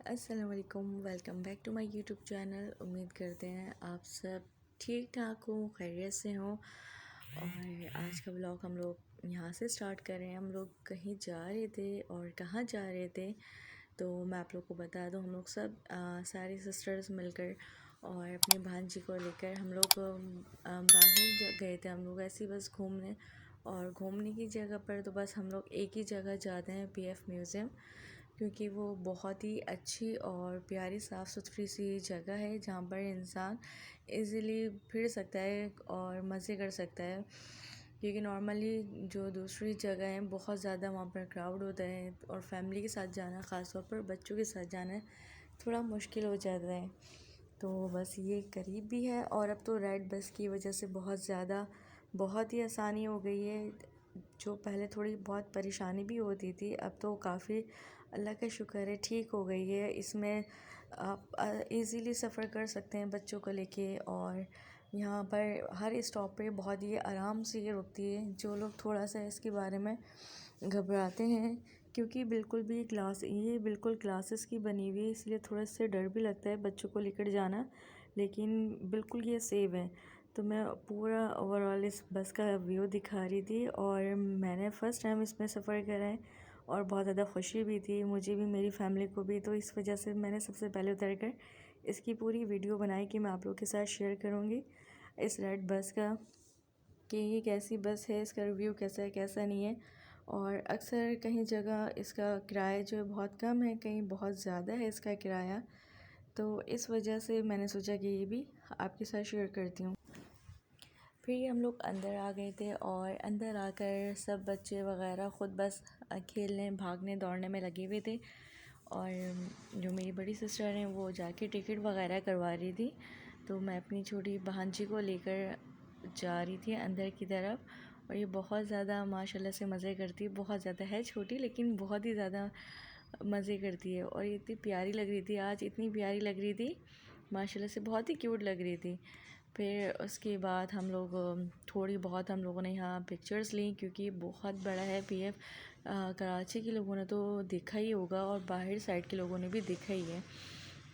अस्सलाम वालेकुम। Welcome back to my YouTube channel. उम्मीद करते हैं आप सब ठीक ठाक हो, खैरियत से हो। और आज का व्लॉग हम लोग यहाँ से स्टार्ट कर रहे हैं। हम लोग कहीं जा रहे थे और कहाँ जा रहे थे तो मैं आप लोग को बता दूँ। हम लोग सब सारी सिस्टर्स मिलकर और अपनी भांजी को लेकर हम लोग बाहर गए थे। हम लोग ऐसे ही बस घूमने, और घूमने की जगह पर तो बस हम लोग एक ही जगह जाते हैं, पीएफ म्यूज़ियम, क्योंकि वो बहुत ही अच्छी और प्यारी साफ़ सुथरी सी जगह है जहाँ पर इंसान इजीली फिर सकता है और मज़े कर सकता है। क्योंकि नॉर्मली जो दूसरी जगह है बहुत ज़्यादा वहाँ पर क्राउड होता है और फैमिली के साथ जाना, ख़ास तौर पर बच्चों के साथ जाना थोड़ा मुश्किल हो जाता है। तो बस ये करीब भी है और अब तो रेड बस की वजह से बहुत ही आसानी हो गई है। जो पहले थोड़ी बहुत परेशानी भी होती थी, अब तो काफ़ी अल्लाह का शुक्र है ठीक हो गई है। इसमें आप इजीली सफ़र कर सकते हैं बच्चों को लेके। और यहाँ पर हर स्टॉप पे बहुत ही आराम से ये रुकती है। जो लोग थोड़ा सा इसके बारे में घबराते हैं, क्योंकि ये बिल्कुल क्लासेस की बनी हुई है, इसलिए थोड़ा सा डर भी लगता है बच्चों को लेकर जाना, लेकिन बिल्कुल ये सेव है। तो मैं पूरा ओवरऑल इस बस का व्यू दिखा रही थी और मैंने फ़र्स्ट टाइम इसमें सफ़र करा है और बहुत ज़्यादा खुशी भी थी मुझे भी, मेरी फैमिली को भी। तो इस वजह से मैंने सबसे पहले उतर कर इसकी पूरी वीडियो बनाई कि मैं आप लोग के साथ शेयर करूँगी इस रेड बस का, कि ये कैसी बस है, इसका रिव्यू कैसा है कैसा नहीं है। और अक्सर कहीं जगह इसका किराया जो है बहुत कम है, कहीं बहुत ज़्यादा है इसका किराया। तो इस वजह से मैंने सोचा कि ये भी आपके साथ शेयर करती हूँ। फिर हम लोग अंदर आ गए थे और अंदर आकर सब बच्चे वगैरह ख़ुद बस खेलने, भागने, दौड़ने में लगे हुए थे। और जो मेरी बड़ी सिस्टर हैं वो जाके टिकट वगैरह करवा रही थी, तो मैं अपनी छोटी भांजी को लेकर जा रही थी अंदर की तरफ। और ये बहुत ज़्यादा माशाल्लाह से मज़े करती है, बहुत ज़्यादा है छोटी लेकिन बहुत ही ज़्यादा मज़े करती है। और ये इतनी प्यारी लग रही थी, आज इतनी प्यारी लग रही थी माशाल्लाह से, बहुत ही क्यूट लग रही थी। फिर उसके बाद हम लोग थोड़ी बहुत हम लोगों ने यहाँ पिक्चर्स ली, क्योंकि बहुत बड़ा है पीएफ। कराची के लोगों ने तो देखा ही होगा और बाहर साइड के लोगों ने भी देखा ही है।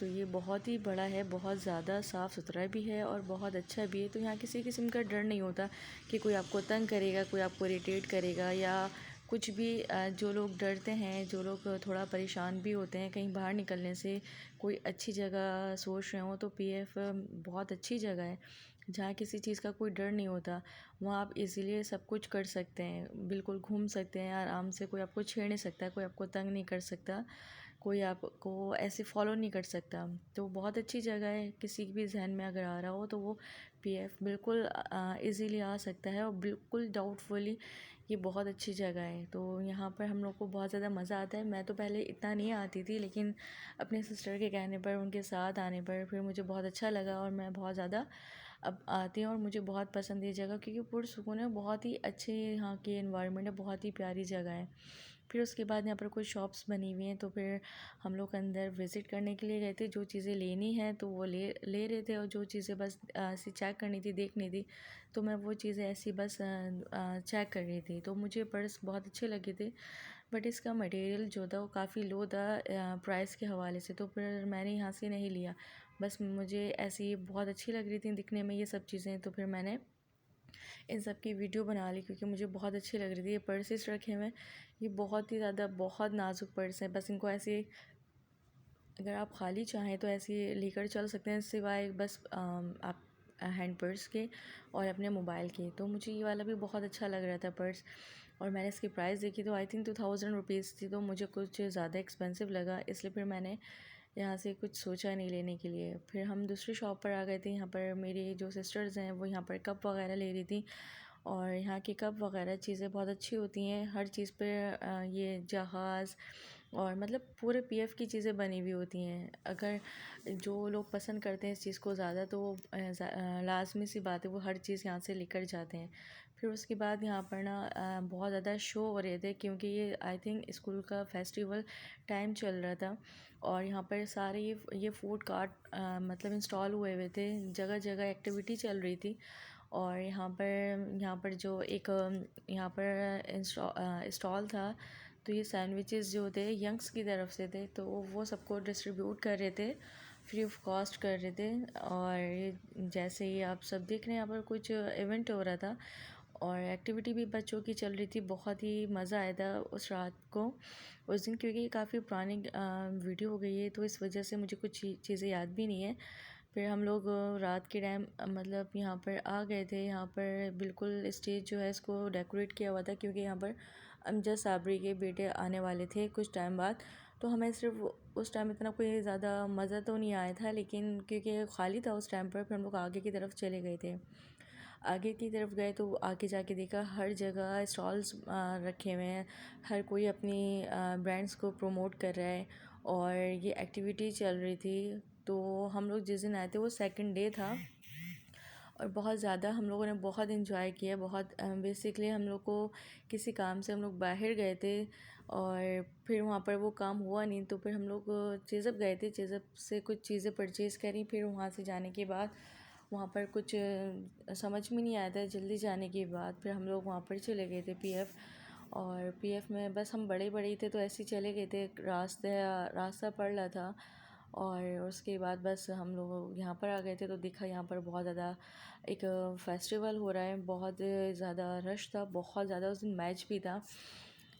तो ये बहुत ही बड़ा है, बहुत ज़्यादा साफ़ सुथरा भी है और बहुत अच्छा भी है। तो यहाँ किसी किस्म का डर नहीं होता कि कोई आपको तंग करेगा, कोई आपको इरिटेट करेगा या कुछ भी। जो लोग डरते हैं, जो लोग थोड़ा परेशान भी होते हैं कहीं बाहर निकलने से, कोई अच्छी जगह सोच रहे हो, तो पीएफ बहुत अच्छी जगह है जहाँ किसी चीज़ का कोई डर नहीं होता। वहाँ आप इजीली सब कुछ कर सकते हैं, बिल्कुल घूम सकते हैं आराम से, कोई आपको छेड़ नहीं सकता, कोई आपको तंग नहीं कर सकता, कोई आपको ऐसे फॉलो नहीं कर सकता। तो बहुत अच्छी जगह है, किसी भी जहन में अगर आ रहा हो तो वो पीएफ बिल्कुल इजीली आ सकता है और बिल्कुल डाउटफुली ये बहुत अच्छी जगह है। तो यहाँ पर हम लोग को बहुत ज़्यादा मज़ा आता है। मैं तो पहले इतना नहीं आती थी, लेकिन अपने सिस्टर के कहने पर, उनके साथ आने पर फिर मुझे बहुत अच्छा लगा और मैं बहुत ज़्यादा अब आती हूँ और मुझे बहुत पसंद है ये जगह, क्योंकि पुरसुकून है, बहुत ही अच्छी यहाँ की एनवायरनमेंट है, बहुत ही प्यारी जगह है। फिर उसके बाद यहाँ पर कुछ शॉप्स बनी हुई हैं, तो फिर हम लोग अंदर विज़िट करने के लिए गए थे। जो चीज़ें लेनी है तो वो ले ले रहे थे, और जो चीज़ें बस ऐसी चेक करनी थी, देखनी थी, तो मैं वो चीज़ें ऐसी बस चेक कर रही थी। तो मुझे पर्स बहुत अच्छे लगे थे, बट इसका मटेरियल जो था वो काफ़ी लो था प्राइस के हवाले से, तो फिर मैंने यहाँ से नहीं लिया। बस मुझे ऐसी बहुत अच्छी लग रही थी दिखने में ये सब चीज़ें, तो फिर मैंने इन सब की वीडियो बना ली, क्योंकि मुझे बहुत अच्छी लग रही थी। ये पर्सेस रखे हुए हैं, ये बहुत ही ज़्यादा बहुत नाजुक पर्स हैं, बस इनको ऐसे अगर आप खाली चाहें तो ऐसे लेकर चल सकते हैं, सिवाय बस आप हैंड पर्स के और अपने मोबाइल के। तो मुझे ये वाला भी बहुत अच्छा लग रहा था पर्स, और मैंने इसकी प्राइस देखी तो आई थिंक 2000 रुपीज़ थी, तो मुझे कुछ ज़्यादा एक्सपेंसिव लगा, इसलिए फिर मैंने यहाँ से कुछ सोचा नहीं लेने के लिए। फिर हम दूसरी शॉप पर आ गए थे। यहाँ पर मेरी जो सिस्टर्स हैं वो यहाँ पर कप वगैरह ले रही थी, और यहाँ की कप वगैरह चीज़ें बहुत अच्छी होती हैं। हर चीज़ पे ये जहाज़ और मतलब पूरे पीएफ की चीज़ें बनी हुई होती हैं। अगर जो लोग पसंद करते हैं इस चीज़ को ज़्यादा, तो वो लाज़मी सी बात है वो हर चीज़ यहाँ से लेकर जाते हैं। फिर उसके बाद यहाँ पर ना बहुत ज़्यादा शो हो रहे थे, क्योंकि ये आई थिंक स्कूल का फेस्टिवल टाइम चल रहा था, और यहाँ पर सारे ये फूड कार्ट मतलब इंस्टॉल हुए हुए थे, जगह जगह एक्टिविटी चल रही थी। और यहाँ पर जो एक यहाँ पर स्टॉल था, तो ये सैंडविचेस जो थे यंग्स की तरफ से थे, तो वो सबको डिस्ट्रीब्यूट कर रहे थे, फ्री ऑफ कॉस्ट कर रहे थे। और ये जैसे ही आप सब देख रहे हैं, यहाँ पर कुछ इवेंट हो रहा था और एक्टिविटी भी बच्चों की चल रही थी। बहुत ही मज़ा आया था उस रात को, उस दिन, क्योंकि काफ़ी पुरानी वीडियो हो गई है, तो इस वजह से मुझे कुछ चीज़ें याद भी नहीं है। फिर हम लोग रात के टाइम मतलब यहाँ पर आ गए थे। यहाँ पर बिल्कुल स्टेज जो है इसको डेकोरेट किया हुआ था, क्योंकि यहाँ पर अमजद साबरी के बेटे आने वाले थे कुछ टाइम बाद। तो हमें सिर्फ उस टाइम इतना कोई ज़्यादा मज़ा तो नहीं आया था, लेकिन क्योंकि खाली था उस टाइम पर, फिर हम लोग आगे की तरफ चले गए थे। आगे की तरफ गए तो आगे जाके देखा हर जगह स्टॉल्स रखे हुए हैं, हर कोई अपनी ब्रांड्स को प्रमोट कर रहा है और ये एक्टिविटी चल रही थी। तो हम लोग जिस दिन आए थे वो सेकंड डे था और बहुत ज़्यादा हम लोगों ने बहुत इन्जॉय किया। बहुत बेसिकली हम लोग को किसी काम से हम लोग बाहर गए थे और फिर वहाँ पर वो काम हुआ नहीं, तो फिर हम लोग चेज़अप गए थे, चेज़अप से कुछ चीज़ें परचेज़ करी। फिर वहाँ से जाने के बाद वहाँ पर कुछ समझ में नहीं आया था, जल्दी जाने के बाद फिर हम लोग वहाँ पर चले गए थे पीएफ। और पीएफ में बस हम बड़े बड़े ही थे, तो ऐसे ही चले गए थे, रास्ता पड़ रहा था। और उसके बाद बस हम लोग यहाँ पर आ गए थे, तो देखा यहाँ पर बहुत ज़्यादा एक फेस्टिवल हो रहा है, बहुत ज़्यादा रश था, बहुत ज़्यादा। उस दिन मैच भी था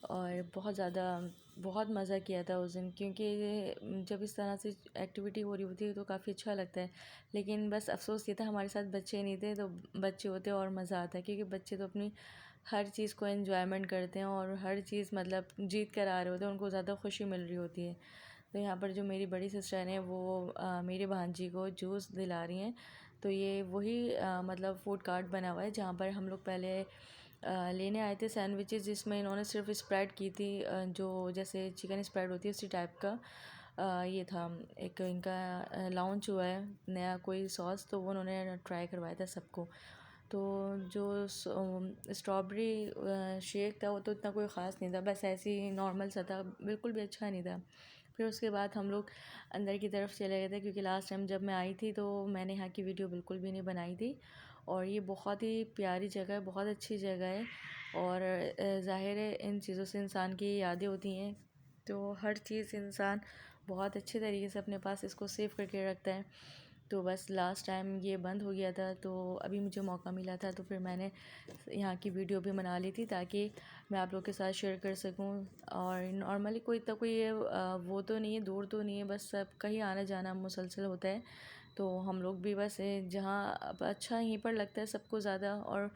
और बहुत मज़ा किया था उस दिन, क्योंकि जब इस तरह से एक्टिविटी हो रही होती है तो काफ़ी अच्छा लगता है। लेकिन बस अफसोस ये था हमारे साथ बच्चे नहीं थे, तो बच्चे होते और मज़ा आता है, क्योंकि बच्चे तो अपनी हर चीज़ को एंजॉयमेंट करते हैं और हर चीज़ मतलब जीत कर आ रहे होते हैं, उनको ज़्यादा खुशी मिल रही होती है। तो यहाँ पर जो मेरी बड़ी सिस्टर हैं वो मेरी भांजी को जूस दिला रही हैं। तो ये वही मतलब फूड कार्ट बना हुआ है जहाँ पर हम लोग पहले लेने आए थे सैंडविचेस, जिसमें इन्होंने सिर्फ स्प्रेड की थी, जो जैसे चिकन स्प्रेड होती है उसी टाइप का ये था। एक इनका लॉन्च हुआ है नया कोई सॉस, तो वो उन्होंने ट्राई करवाया था सबको। तो जो स्ट्रॉबेरी शेक था वो तो इतना कोई ख़ास नहीं था, बस ऐसे ही नॉर्मल सा था, बिल्कुल भी अच्छा नहीं था। फिर उसके बाद हम लोग अंदर की तरफ चले गए थे, क्योंकि लास्ट टाइम जब मैं आई थी तो मैंने यहाँ की वीडियो बिल्कुल भी नहीं बनाई थी। और ये बहुत ही प्यारी जगह है, बहुत अच्छी जगह है और ज़ाहिर है इन चीज़ों से इंसान की यादें होती हैं, तो हर चीज़ इंसान बहुत अच्छे तरीके से अपने पास इसको सेव करके रखता है। तो बस लास्ट टाइम ये बंद हो गया था, तो अभी मुझे मौका मिला था, तो फिर मैंने यहाँ की वीडियो भी बना ली थी ताकि मैं आप लोग के साथ शेयर कर सकूँ। और नॉर्मली कोई इतना कोई वो तो नहीं है, दूर तो नहीं है, बस सब कहीं आना जाना मुसलसल होता है। तो हम लोग भी बस जहाँ अब अच्छा यहीं पर लगता है सबको ज़्यादा, और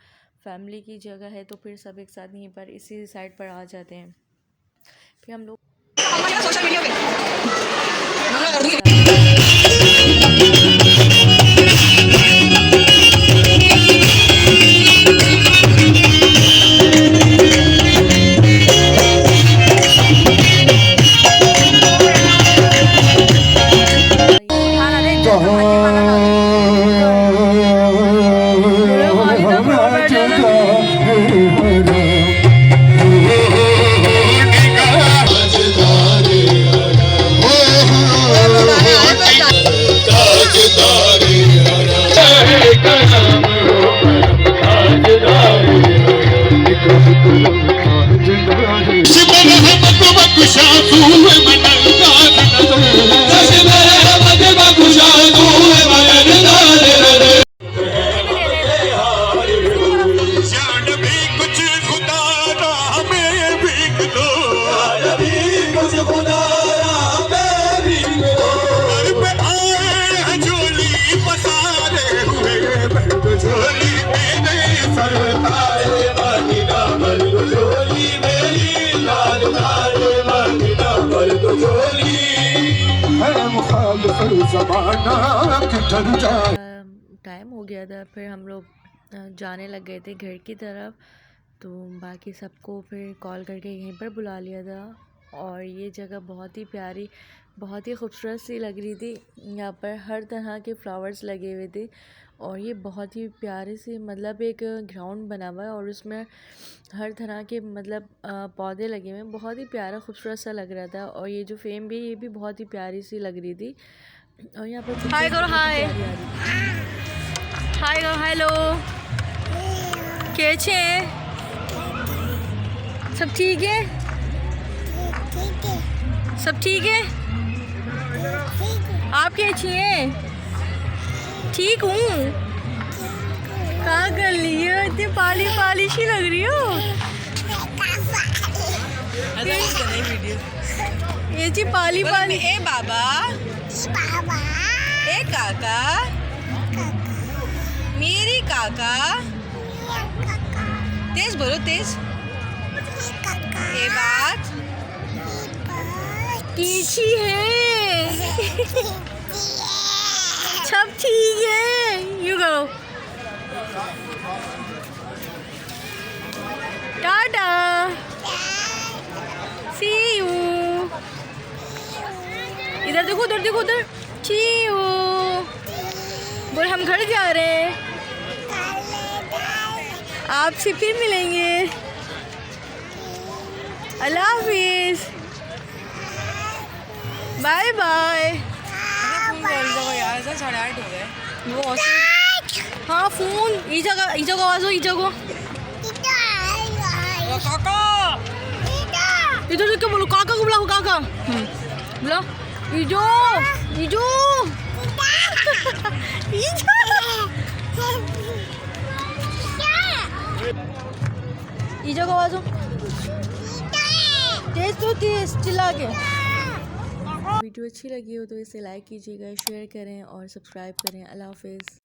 फैमिली की जगह है तो फिर सब एक साथ यहीं पर इसी साइड पर आ जाते हैं। फिर हम लोग टाइम हो गया था, फिर हम लोग जाने लग गए थे घर की तरफ। तो बाकी सबको फिर कॉल करके यहीं पर बुला लिया था। और ये जगह बहुत ही प्यारी, बहुत ही खूबसूरत सी लग रही थी। यहाँ पर हर तरह के फ्लावर्स लगे हुए थे और ये बहुत ही प्यारे से मतलब एक ग्राउंड बना हुआ है और उसमें हर तरह के मतलब पौधे लगे हुए हैं, बहुत ही प्यारा खूबसूरत सा लग रहा था। और ये जो फेम भी ये भी बहुत ही प्यारी सी लग रही थी। और यहाँ पर हाय करो, हाय हाय करो, हेलो, कैसे हैं सब? ठीक है। सब ठीक है? आप कैसी हैं? ठीक हूँ। कहाँ कर रही हो? इतनी पाली पाली सी लग रही हो। ये जी पाली पाली। ए बाबा, ए काका, मेरी काका। तेज बोलो, तेज। ये बात कीची है। सब ठीक है। यू करो। टाटा। See you. इधर देखो, उधर देखो, उधर। See you. बोल हम घर जा रहे हैं। आपसे फिर मिलेंगे। अल्लाह हाफिज। Bye bye. यार 8:30 हो गए। वो हाँ फोन ई जगह आवाज़ हो, ई जगह काका। इधर देख के बोलो, काका को बुलाओ, काका बुला। इजो इजो इजो को आवाज़ हो। तेज तो तेज चिल्ला के। वीडियो अच्छी लगी हो तो इसे लाइक कीजिएगा, शेयर करें और सब्सक्राइब करें। अल्लाह हाफिज़।